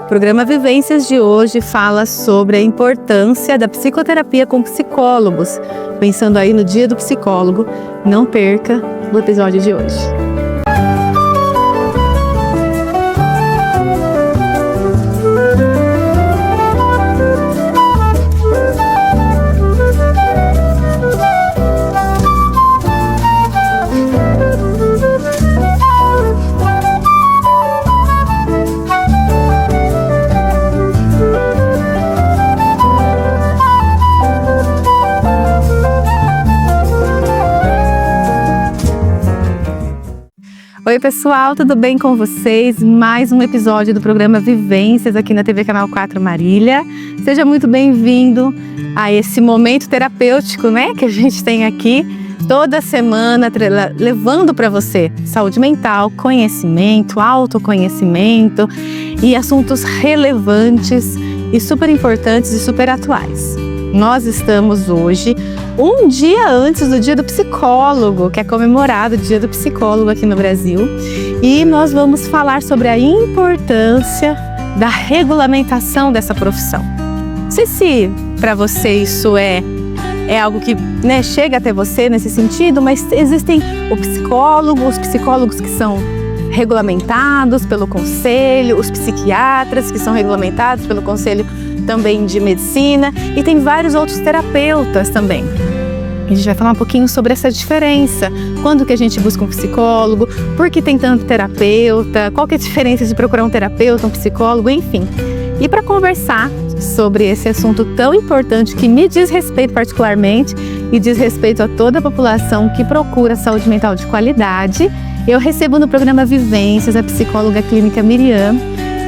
O programa Vivências de hoje fala sobre a importância da psicoterapia com psicólogos. Pensando aí no Dia do Psicólogo, não perca o episódio de hoje. Oi pessoal, tudo bem com vocês? Mais um episódio do programa Vivências aqui na TV Canal 4 Marília. Seja muito bem-vindo a esse momento terapêutico, né, que a gente tem aqui toda semana, levando para você saúde mental, conhecimento, autoconhecimento e assuntos relevantes e super importantes e super atuais. Nós estamos hoje um dia antes do Dia do Psicólogo, que é comemorado o Dia do Psicólogo aqui no Brasil. E nós vamos falar sobre a importância da regulamentação dessa profissão. Não sei se para você isso é algo que, né, chega até você nesse sentido, mas existem os psicólogos que são regulamentados pelo Conselho, os psiquiatras que são regulamentados pelo Conselho também de Medicina, e tem vários outros terapeutas também. A gente vai falar um pouquinho sobre essa diferença, quando que a gente busca um psicólogo, por que tem tanto terapeuta, qual que é a diferença de procurar um terapeuta, um psicólogo, enfim. E para conversar sobre esse assunto tão importante que me diz respeito particularmente e diz respeito a toda a população que procura saúde mental de qualidade, eu recebo no programa Vivências a psicóloga clínica Miriam.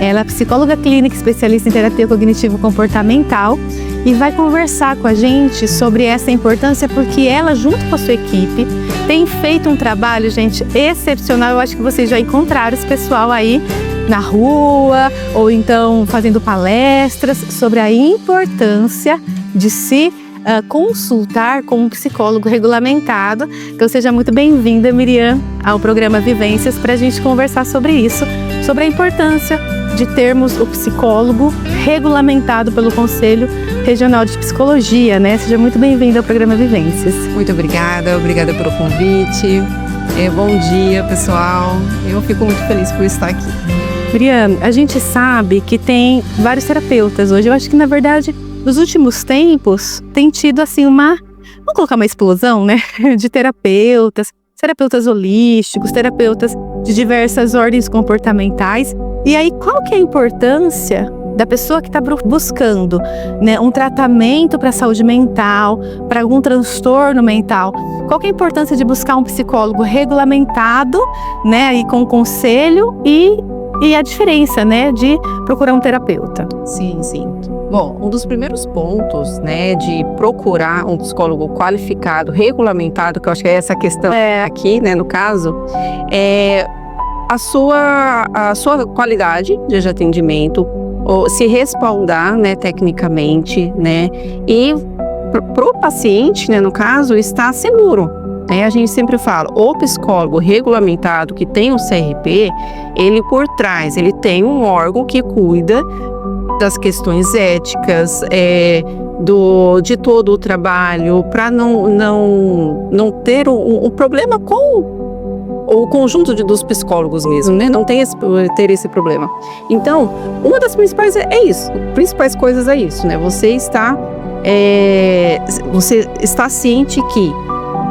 Ela é psicóloga clínica, especialista em terapia cognitivo-comportamental, e vai conversar com a gente sobre essa importância, porque ela, junto com a sua equipe, tem feito um trabalho, gente, excepcional. Eu acho que vocês já encontraram esse pessoal aí na rua, ou então fazendo palestras sobre a importância de se consultar com um psicólogo regulamentado. Então seja muito bem-vinda, Miriam, ao programa Vivências, para a gente conversar sobre isso, sobre a importância de termos o psicólogo regulamentado pelo Conselho Regional de Psicologia, né? Seja muito bem-vinda ao programa Vivências. Muito obrigada pelo convite. Bom dia, pessoal. Eu fico muito feliz por estar aqui. Miriam, a gente sabe que tem vários terapeutas hoje. Eu acho que, na verdade, nos últimos tempos tem tido assim vamos colocar uma explosão, né? De terapeutas holísticos, terapeutas de diversas ordens comportamentais. E aí, qual que é a importância da pessoa que está buscando, né, um tratamento para saúde mental, para algum transtorno mental? Qual que é a importância de buscar um psicólogo regulamentado, né, e com conselho, e a diferença, né, de procurar um terapeuta? Sim. Bom, um dos primeiros pontos, né, de procurar um psicólogo qualificado, regulamentado, que eu acho que é essa questão aqui, né, no caso, é a sua qualidade de atendimento, ou se respaldar, né, tecnicamente, né, e pro paciente, né, no caso, estar seguro. A gente sempre fala, o psicólogo regulamentado que tem o CRP, ele por trás, ele tem um órgão que cuida das questões éticas, de todo o trabalho, para não ter um problema com o conjunto dos psicólogos mesmo, né? Não tem ter esse problema. Então, uma das principais principais coisas é isso, né? Você está ciente que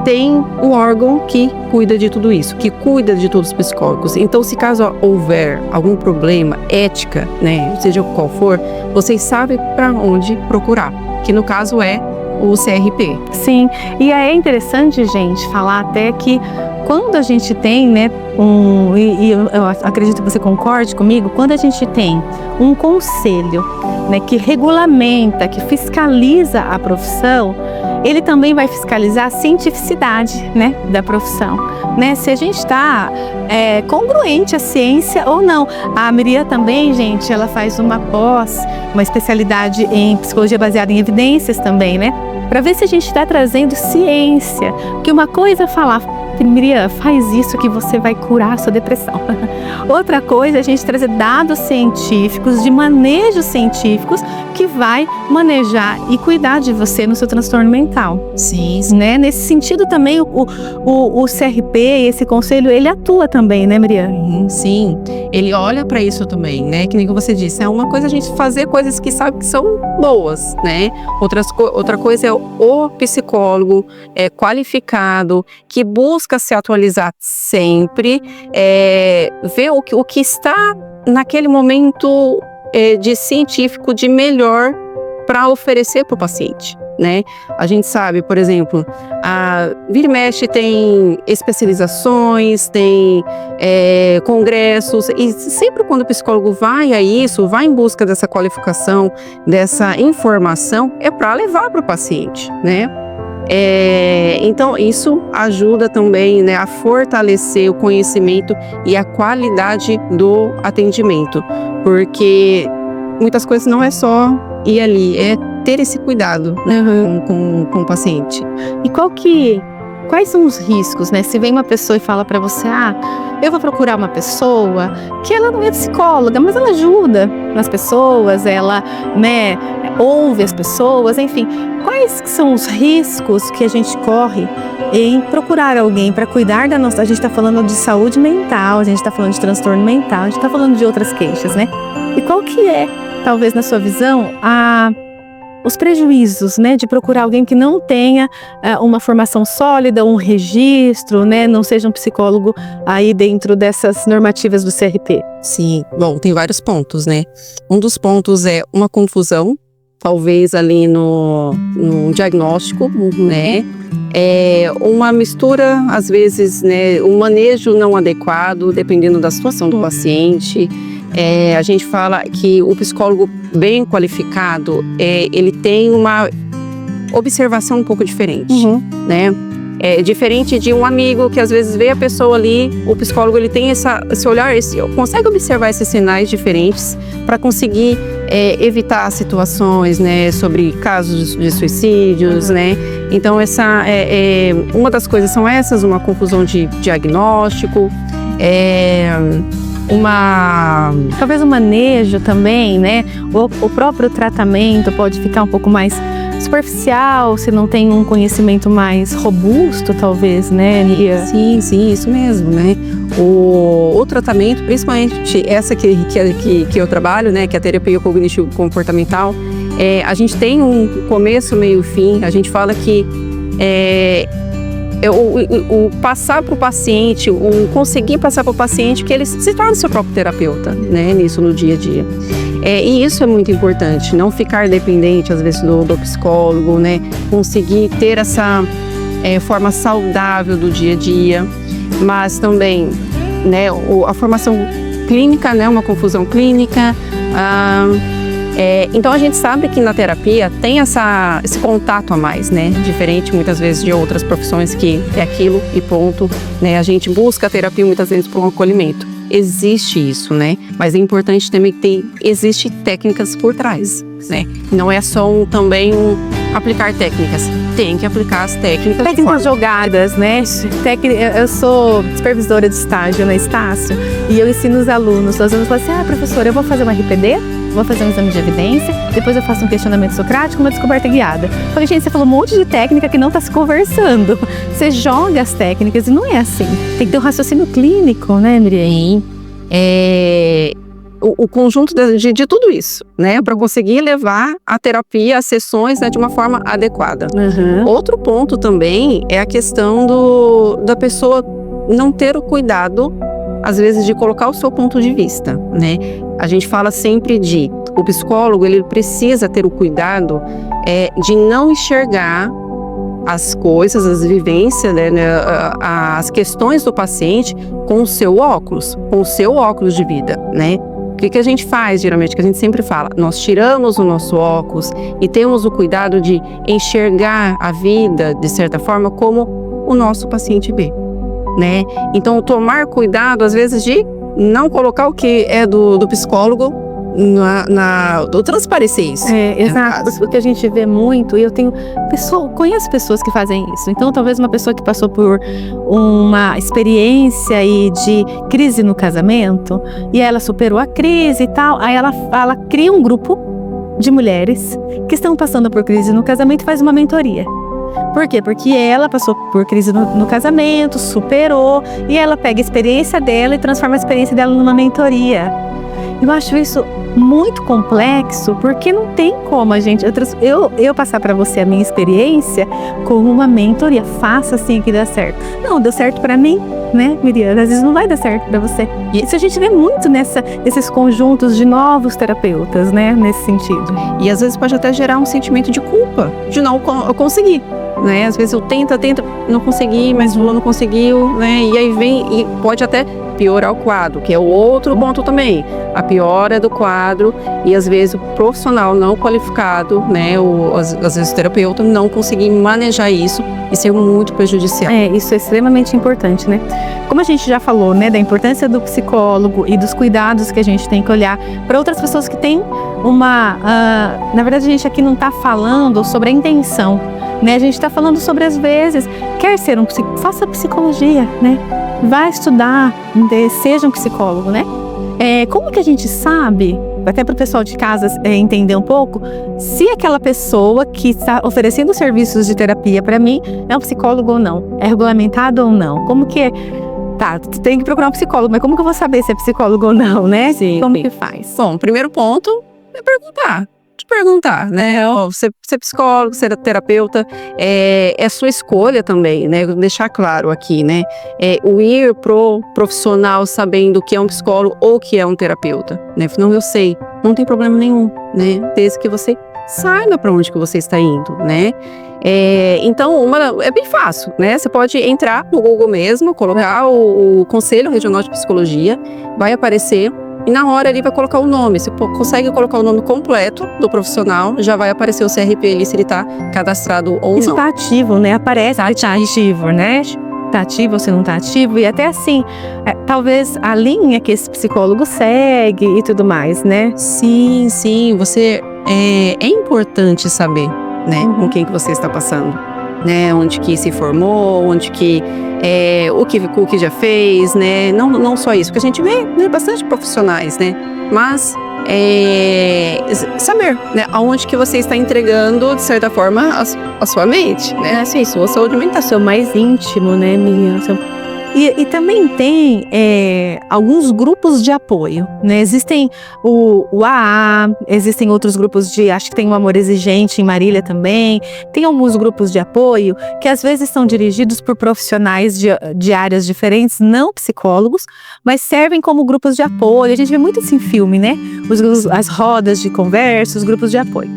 tem um órgão que cuida de tudo isso, que cuida de todos os psicólogos. Então, se caso houver algum problema, ética, né, seja qual for, vocês sabem para onde procurar, que no caso é o CRP. Sim, e é interessante, gente, falar até que quando a gente tem, né, eu acredito que você concorde comigo, quando a gente tem um conselho, né, que regulamenta, que fiscaliza a profissão, ele também vai fiscalizar a cientificidade, né, da profissão, né, se a gente está congruente à ciência ou não. A Miriam também, gente, ela faz uma especialidade em psicologia baseada em evidências também, né, para ver se a gente está trazendo ciência, que uma coisa é falar Miriam, faz isso que você vai curar a sua depressão. Outra coisa é a gente trazer dados científicos, de manejos científicos, que vai manejar e cuidar de você no seu transtorno mental. Sim. Né? Nesse sentido também, o CRP, esse conselho, ele atua também, né, Miriam? Sim, ele olha para isso também, né? Que nem você disse, é uma coisa a gente fazer coisas que sabe que são boas, né? Outra coisa é o psicólogo qualificado, que busca se atualizar sempre, ver o que está naquele momento de científico de melhor para oferecer para o paciente, né? A gente sabe, por exemplo, a Vira e Mexe tem especializações, tem congressos, e sempre quando o psicólogo vai a isso, vai em busca dessa qualificação, dessa informação, é para levar para o paciente, né? Então, isso ajuda também, né, a fortalecer o conhecimento e a qualidade do atendimento, porque muitas coisas não é só ir ali, é ter esse cuidado, né, com o paciente. E quais são os riscos, né? Se vem uma pessoa e fala para você, eu vou procurar uma pessoa que ela não é psicóloga, mas ela ajuda as pessoas, ela, né, ouve as pessoas, enfim. Quais são os riscos que a gente corre em procurar alguém para cuidar da nossa... A gente está falando de saúde mental, a gente está falando de transtorno mental, a gente está falando de outras queixas, né? E qual que é, talvez na sua visão, os prejuízos, né, de procurar alguém que não tenha uma formação sólida, um registro, né, não seja um psicólogo aí dentro dessas normativas do CRP? Sim, bom, tem vários pontos, né? Um dos pontos é uma confusão, talvez ali no diagnóstico, né? Uma mistura, às vezes, né, um manejo não adequado, dependendo da situação do paciente. A gente fala que o psicólogo bem qualificado, ele tem uma observação um pouco diferente, né? Diferente de um amigo que às vezes vê a pessoa ali, o psicólogo ele tem esse olhar, consegue observar esses sinais diferentes para conseguir evitar situações, né, sobre casos de suicídios, né? Então uma das coisas são essas, uma confusão de diagnóstico, talvez o manejo também, né? O próprio tratamento pode ficar um pouco mais superficial, se não tem um conhecimento mais robusto, talvez, né, Lia? Sim, isso mesmo, né? O tratamento, principalmente essa que eu trabalho, né, que é a terapia cognitivo-comportamental, a gente tem um começo, meio e fim. A gente fala que o passar para o paciente, o conseguir passar para o paciente, que ele se torne seu próprio terapeuta, né, nisso no dia a dia. E isso é muito importante, não ficar dependente, às vezes, do psicólogo, né, conseguir ter essa forma saudável do dia a dia, mas também, né, a formação clínica, né, uma confusão clínica. Então a gente sabe que na terapia tem esse contato a mais, né? Diferente muitas vezes de outras profissões que é aquilo e ponto, né? A gente busca a terapia muitas vezes por um acolhimento. Existe isso, né? Mas é importante também que existe técnicas por trás, né? Não é só aplicar técnicas. Tem que aplicar as técnicas. Técnicas jogadas, né? Eu sou supervisora de estágio na Estácio e eu ensino os alunos. Os alunos falam assim, professora, eu vou fazer uma RPD, vou fazer um exame de evidência, depois eu faço um questionamento socrático, uma descoberta guiada. Eu falei, gente, você falou um monte de técnica que não está se conversando. Você joga as técnicas e não é assim. Tem que ter um raciocínio clínico, né, Miriam? O conjunto de tudo isso, né, para conseguir levar a terapia, as sessões, né, de uma forma adequada. Outro ponto também é a questão da pessoa não ter o cuidado, às vezes, de colocar o seu ponto de vista, né? A gente fala sempre o psicólogo, ele precisa ter o cuidado de não enxergar as coisas, as vivências, né, as questões do paciente com o seu óculos de vida, né? O que a gente faz, geralmente, que a gente sempre fala, nós tiramos o nosso óculos e temos o cuidado de enxergar a vida, de certa forma, como o nosso paciente vê, né? Então, tomar cuidado, às vezes, de não colocar o que é do psicólogo transparecer isso. Exato, porque a gente vê muito, e eu conheço pessoas que fazem isso. Então, talvez uma pessoa que passou por uma experiência aí de crise no casamento, e ela superou a crise e tal, aí ela cria um grupo de mulheres que estão passando por crise no casamento e faz uma mentoria. Por quê? Porque ela passou por crise no casamento, superou, e ela pega a experiência dela e transforma a experiência dela numa mentoria. Eu acho isso muito complexo, porque não tem como a gente... Eu passar para você a minha experiência como uma mentoria. Faça assim que dá certo. Não, deu certo para mim, né, Miriam? Às vezes não vai dar certo para você. E isso a gente vê muito nesses conjuntos de novos terapeutas, né, nesse sentido. E às vezes pode até gerar um sentimento de culpa, de não conseguir, né? Às vezes eu tento, não consegui, mas o não conseguiu, né? E aí vem, e pode até piorar o quadro, que é o outro ponto também. A piora do quadro, e às vezes o profissional não qualificado, né? Às vezes o terapeuta não conseguir manejar isso e ser muito prejudicial. Isso é extremamente importante, né? Como a gente já falou, né, da importância do psicólogo e dos cuidados que a gente tem que olhar para outras pessoas que têm na verdade, a gente aqui não está falando sobre a intenção, né? A gente está falando sobre, às vezes, quer ser faça psicologia, né? Vai estudar, seja um psicólogo, né? Como que a gente sabe, até para o pessoal de casa entender um pouco, se aquela pessoa que está oferecendo serviços de terapia para mim é um psicólogo ou não? É regulamentado ou não? Como que é? Tá, tem que procurar um psicólogo, mas como que eu vou saber se é psicólogo ou não, né? Sim. Como que faz? Bom, o primeiro ponto é perguntar, né? Ser psicólogo, ser terapeuta, é sua escolha também, né? Deixar claro aqui, né? O ir pro profissional sabendo o que é um psicólogo ou o que é um terapeuta, né? Não, eu sei, não tem problema nenhum, né? Desde que você saiba para onde que você está indo, né? Então, é bem fácil, né? Você pode entrar no Google mesmo, colocar o Conselho Regional de Psicologia, vai aparecer. E na hora ele vai colocar o nome. Você consegue colocar o nome completo do profissional, já vai aparecer o CRP ali se ele está cadastrado ou não. Isso está ativo, né? Aparece que está ativo, né? Está ativo ou se não está ativo. E até assim, talvez a linha que esse psicólogo segue e tudo mais, né? Sim. Você é importante saber, né? Com quem que você está passando, né? Onde que se formou, onde que o que já fez, né? Não só isso, porque a gente vê, né, bastante profissionais, né? Mas saber, né, aonde que você está entregando, de certa forma, a sua mente, né? Assim, sua saúde mental. Seu mais íntimo, né, Miriam? E também tem alguns grupos de apoio, né? Existem o AA, existem outros grupos acho que tem o Amor Exigente em Marília também. Tem alguns grupos de apoio que às vezes são dirigidos por profissionais de áreas diferentes, não psicólogos, mas servem como grupos de apoio. A gente vê muito isso em filme, né? As rodas de conversa, os grupos de apoio.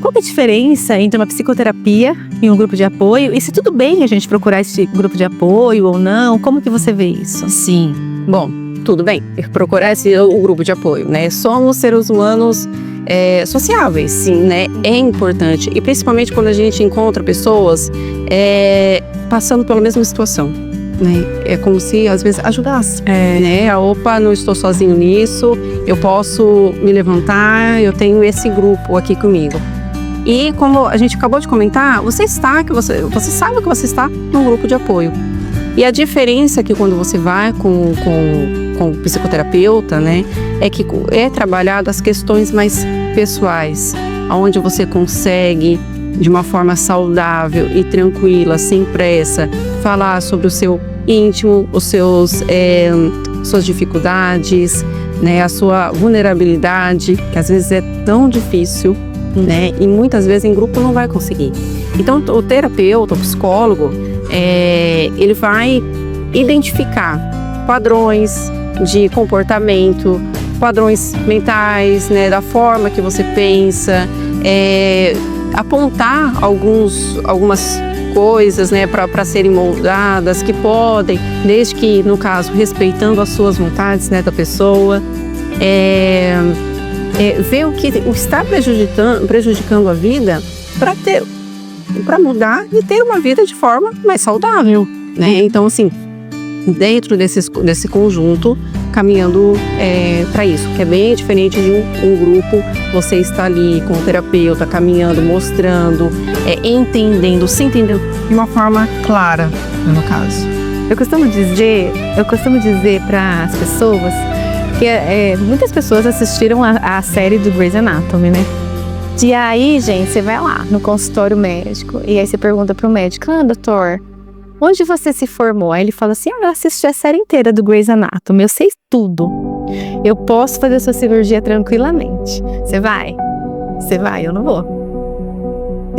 Qual que é a diferença entre uma psicoterapia e um grupo de apoio? E se tudo bem a gente procurar esse grupo de apoio ou não? Como que você vê isso? Sim, bom, tudo bem. Procurar o grupo de apoio, né? Somos seres humanos sociáveis, sim, né? É importante. E principalmente quando a gente encontra pessoas passando pela mesma situação, né? É como se, às vezes, ajudasse, né? Opa, não estou sozinho nisso, eu posso me levantar, eu tenho esse grupo aqui comigo. E como a gente acabou de comentar, você sabe que você está num grupo de apoio. E a diferença é que quando você vai com o psicoterapeuta, né, é que é trabalhado as questões mais pessoais, onde você consegue, de uma forma saudável e tranquila, sem pressa, falar sobre o seu íntimo, suas dificuldades, né, a sua vulnerabilidade, que às vezes é tão difícil, né, e muitas vezes em grupo não vai conseguir. Então o terapeuta, o psicólogo, ele vai identificar padrões de comportamento, padrões mentais, né, da forma que você pensa, apontar algumas coisas, né, para serem moldadas, que podem, desde que, no caso, respeitando as suas vontades, né, da pessoa, ver o que está prejudicando a vida para mudar e ter uma vida de forma mais saudável, né? Então, assim, dentro desse conjunto, caminhando para isso, que é bem diferente de um grupo. Você está ali com o terapeuta, caminhando, mostrando, entendendo, se entendendo de uma forma clara, no caso. Eu costumo dizer para as pessoas que muitas pessoas assistiram a série do Grey's Anatomy, né? E aí, gente, você vai lá no consultório médico e aí você pergunta pro médico: doutor, onde você se formou? Aí ele fala assim: eu assisti a série inteira do Grey's Anatomy, eu sei tudo. Eu posso fazer sua cirurgia tranquilamente. Você vai? Você vai, eu não vou.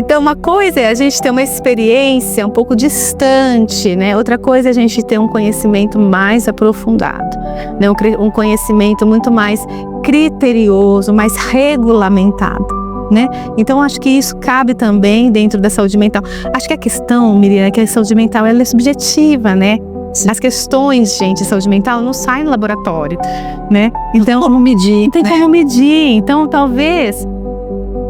Então, uma coisa é a gente ter uma experiência um pouco distante, né? Outra coisa é a gente ter um conhecimento mais aprofundado, né? Um conhecimento muito mais criterioso, mais regulamentado, né? Então, acho que isso cabe também dentro da saúde mental. Acho que a questão, Miriam, é que a saúde mental ela é subjetiva, né? Sim. As questões, gente, de saúde mental não saem no laboratório, né? Então, não tem como medir. Não tem como medir. Então, talvez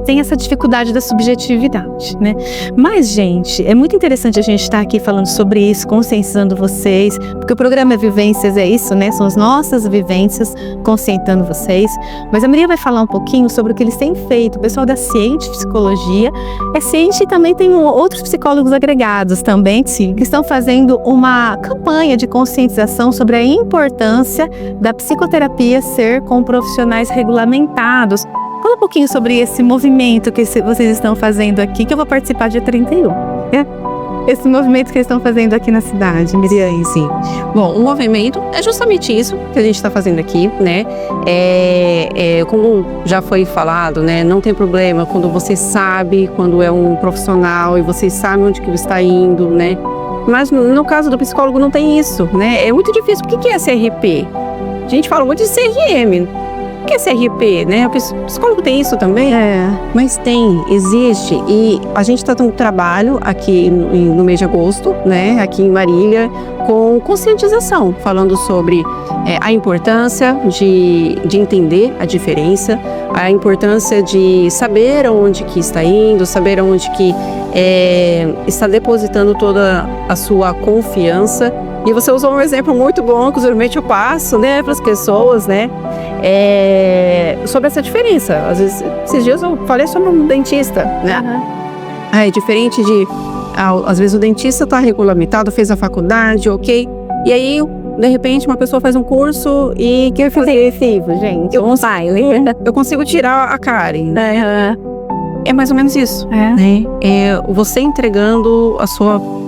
tem essa dificuldade da subjetividade, né? Mas, gente, é muito interessante a gente estar aqui falando sobre isso, conscientizando vocês, porque o programa Vivências é isso, né? São as nossas vivências conscientizando vocês. Mas a Maria vai falar um pouquinho sobre o que eles têm feito. O pessoal da Ciente Psicologia é ciente e também tem outros psicólogos agregados também, sim, que estão fazendo uma campanha de conscientização sobre a importância da psicoterapia ser com profissionais regulamentados. Fala um pouquinho sobre esse movimento que vocês estão fazendo aqui, que eu vou participar dia 31. Né? Esse movimento que eles estão fazendo aqui na cidade, Miriam. Sim. Bom, o movimento é justamente isso que a gente está fazendo aqui, né? Como já foi falado, né? Não tem problema quando você sabe, quando é um profissional e você sabe onde que está indo, né? Mas no caso do psicólogo não tem isso, né? É muito difícil. O que é CRP? A gente fala muito de CRM. O que é CRP, né? O psicólogo tem isso também? Mas existe. E a gente está tendo um trabalho aqui no mês de agosto, né? Aqui em Marília, com conscientização, falando sobre a importância de entender a diferença, a importância de saber aonde que está indo, saber aonde que está depositando toda a sua confiança. E você usou um exemplo muito bom, que geralmente eu passo, né, para as pessoas, né, sobre essa diferença. Às vezes, esses dias eu falei sobre um dentista, né? Uhum. É diferente de, às vezes o dentista está regulamentado, fez a faculdade, ok? E aí, de repente, uma pessoa faz um curso e quer fazer recibo, gente. Eu consigo tirar a cárie. É mais ou menos isso, né? Você entregando a sua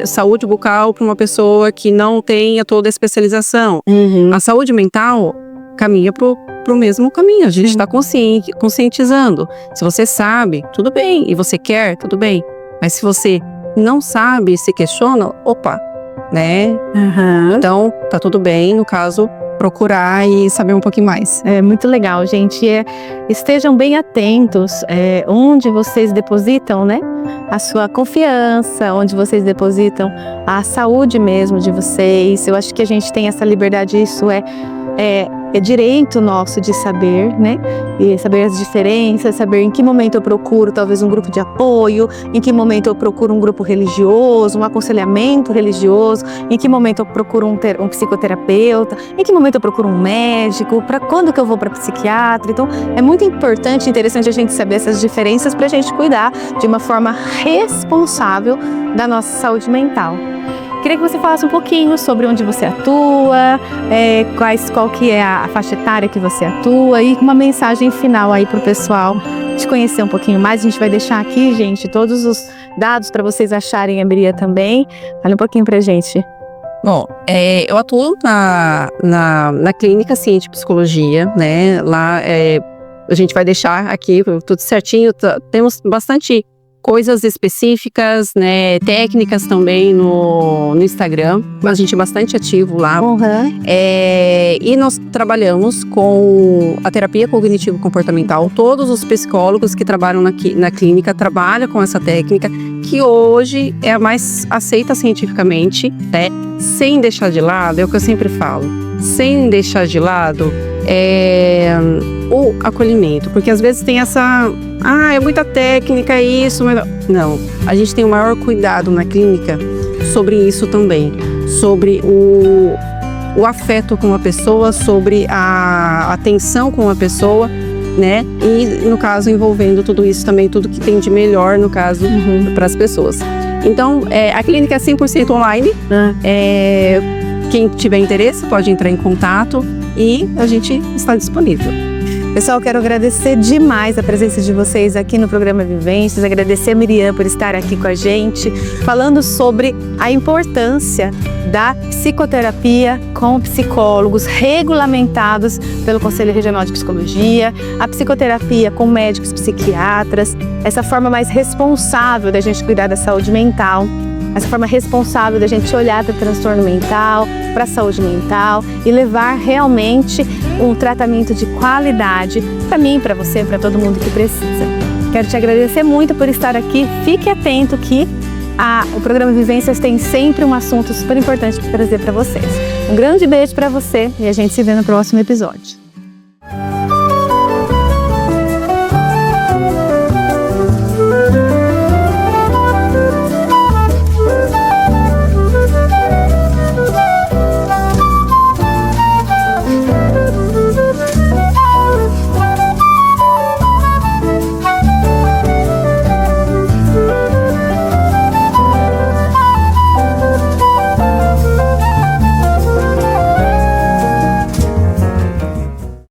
saúde bucal para uma pessoa que não tenha toda a especialização. Uhum. A saúde mental caminha pro mesmo caminho. A gente está conscientizando. Se você sabe, tudo bem. E você quer, tudo bem. Mas se você não sabe, se questiona, opa, né? Uhum. Então, tá tudo bem, no caso, procurar e saber um pouquinho mais. É muito legal, gente. Estejam bem atentos onde vocês depositam, né, a sua confiança, onde vocês depositam a saúde mesmo de vocês. Eu acho que a gente tem essa liberdade, isso é direito nosso de saber, né? E saber as diferenças, saber em que momento eu procuro talvez um grupo de apoio, em que momento eu procuro um grupo religioso, um aconselhamento religioso, em que momento eu procuro um psicoterapeuta, em que momento eu procuro um médico, para quando que eu vou para psiquiatra. Então, é muito importante e interessante a gente saber essas diferenças para a gente cuidar de uma forma responsável da nossa saúde mental. Queria que você falasse um pouquinho sobre onde você atua, qual que é a faixa etária que você atua e uma mensagem final aí para o pessoal te conhecer um pouquinho mais. A gente vai deixar aqui, gente, todos os dados para vocês acharem a Miriam também. Fala um pouquinho pra gente. Bom, eu atuo na clínica Ciente Psicologia, né? Lá a gente vai deixar aqui tudo certinho. Temos bastante coisas específicas, né, técnicas também no Instagram. A gente é bastante ativo lá. Uhum. E nós trabalhamos com a terapia cognitivo-comportamental. Todos os psicólogos que trabalham na clínica trabalham com essa técnica, que hoje é a mais aceita cientificamente, né? Sem deixar de lado, é o que eu sempre falo, sem deixar de lado o acolhimento, porque às vezes tem essa, é muita técnica isso, mas não, a gente tem o maior cuidado na clínica sobre isso também, sobre o afeto com a pessoa, sobre a atenção com a pessoa, né? E no caso envolvendo tudo isso também, tudo que tem de melhor no caso para as pessoas. Então a clínica é 100% online. Quem tiver interesse pode entrar em contato e a gente está disponível. Pessoal, quero agradecer demais a presença de vocês aqui no programa Vivências, agradecer a Miriam por estar aqui com a gente, falando sobre a importância da psicoterapia com psicólogos regulamentados pelo Conselho Regional de Psicologia, a psicoterapia com médicos psiquiatras, essa forma mais responsável da gente cuidar da saúde mental, essa forma responsável da gente olhar para o transtorno mental, para a saúde mental e levar realmente um tratamento de qualidade para mim, para você, para todo mundo que precisa. Quero te agradecer muito por estar aqui. Fique atento que o programa Vivências tem sempre um assunto super importante para trazer para vocês. Um grande beijo para você e a gente se vê no próximo episódio.